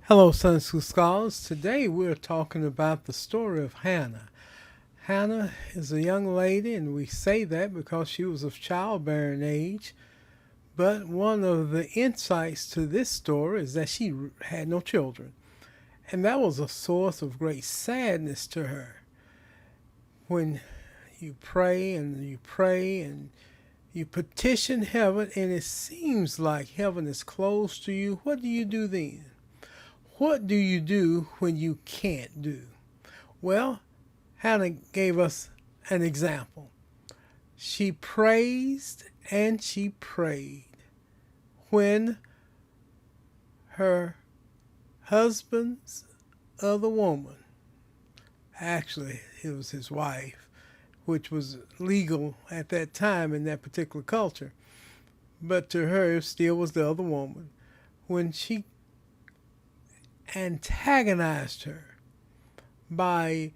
Hello, Sunday School Scholars. Today we're talking about the story of Hannah. Hannah is a young lady, and we say that because she was of childbearing age. But one of the insights to this story is that she had no children. And that was a source of great sadness to her. When you pray and you pray and you petition heaven, and it seems like heaven is closed to you, what do you do then? What do you do when you can't do? Well, Hannah gave us an example. She praised and she prayed when her husband's other woman, actually it was his wife, which was legal at that time in that particular culture, but to her it still was the other woman, when she antagonized her by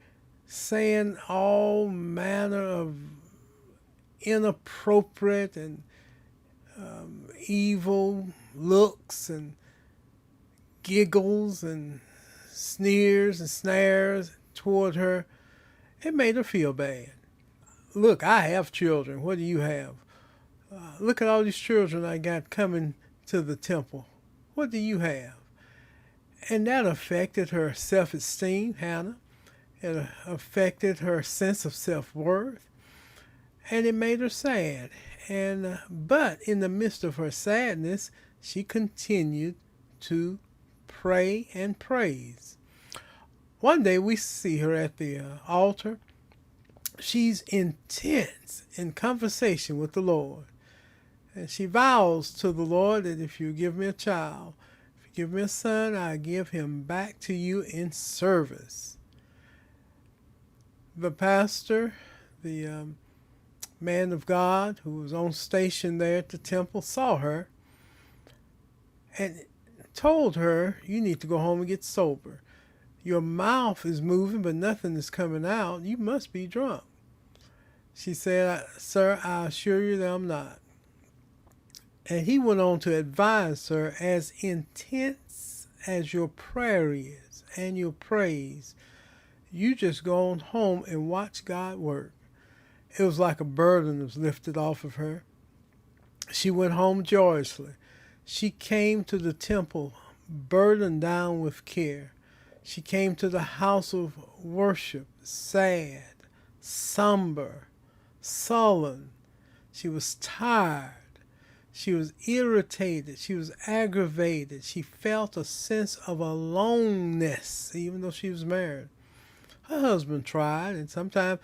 saying all manner of inappropriate and evil looks and giggles and sneers and snares toward her. It made her feel bad. Look, I have children. What do you have? Look at all these children I got coming to the temple. What do you have? And that affected her self-esteem, Hannah. It affected her sense of self-worth, and it made her sad. But in the midst of her sadness, she continued to pray and praise. One day we see her at the altar. She's intense in conversation with the Lord. And she vows to the Lord that if you give me a child, if you give me a son, I give him back to you in service. The pastor, the man of God who was on station there at the temple, saw her and told her, you need to go home and get sober. Your mouth is moving, but nothing is coming out. You must be drunk. She said, sir, I assure you that I'm not. And he went on to advise her, as intense as your prayer is and your praise, you just go on home and watch God work. It was like a burden was lifted off of her. She went home joyously. She came to the temple burdened down with care. She came to the house of worship sad, somber, sullen. She was tired. She was irritated. She was aggravated. She felt a sense of aloneness, even though she was married. Her husband tried, and sometimes,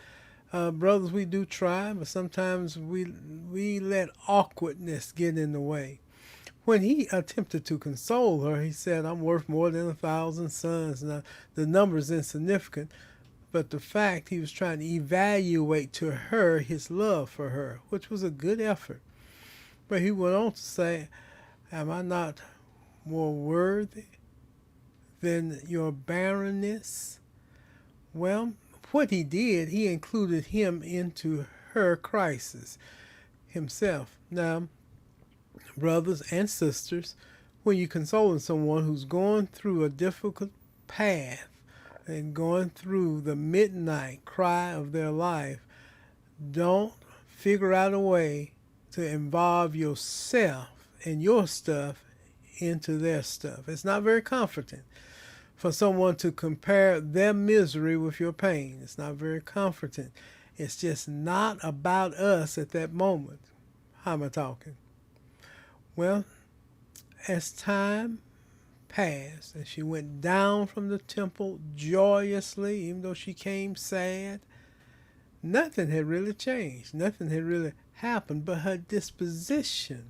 brothers, we do try, but sometimes we let awkwardness get in the way. When he attempted to console her, he said, I'm worth more than 1,000 sons. Now, the number is insignificant, but the fact he was trying to evaluate to her his love for her, which was a good effort. But he went on to say, am I not more worthy than your barrenness? Well, what he did, he included him into her crisis himself. Now, brothers and sisters, when you're consoling someone who's going through a difficult path and going through the midnight cry of their life, don't figure out a way to involve yourself and your stuff into their stuff. It's not very comforting for someone to compare their misery with your pain. It's not very comforting. It's just not about us at that moment. How am I talking? Well, as time passed and she went down from the temple joyously, even though she came sad, nothing had really changed. Nothing had really happened, but her disposition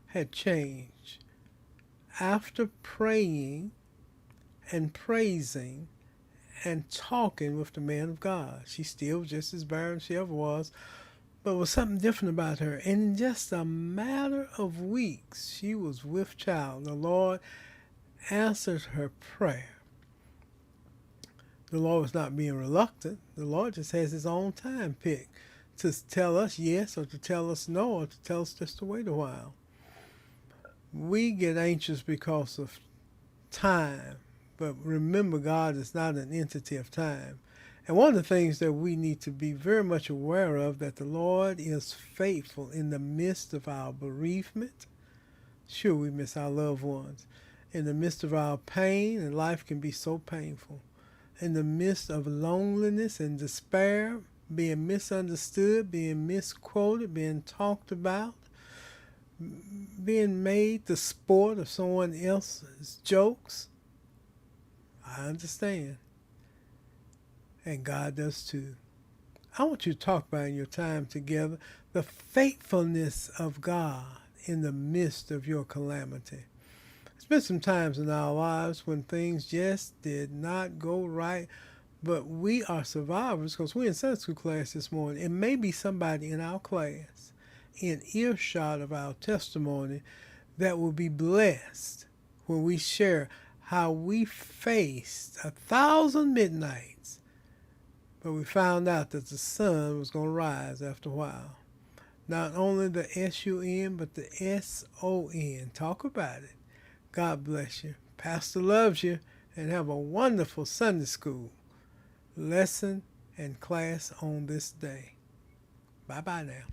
had changed. After praying and praising and talking with the man of God, she still was just as barren as she ever was, but was something different about her. And in just a matter of weeks, she was with child. The Lord answered her prayer. The Lord was not being reluctant. The Lord just has his own time pick to tell us yes or to tell us no or to tell us just to wait a while. We get anxious because of time But remember, God is not an entity of time. And one of the things that we need to be very much aware of, that the Lord is faithful in the midst of our bereavement. Sure, we miss our loved ones. In the midst of our pain, and life can be so painful. In the midst of loneliness and despair, being misunderstood, being misquoted, being talked about, being made the sport of someone else's jokes. I understand. And God does too. I want you to talk about in your time together the faithfulness of God in the midst of your calamity. There's been some times in our lives when things just did not go right, but we are survivors because we're in Sunday school class this morning. It may be somebody in our class in earshot of our testimony that will be blessed when we share how we faced 1,000 midnights, but we found out that the sun was going to rise after a while. Not only the S-U-N, but the S-O-N. Talk about it. God bless you. Pastor loves you, and have a wonderful Sunday school lesson and class on this day. Bye-bye now.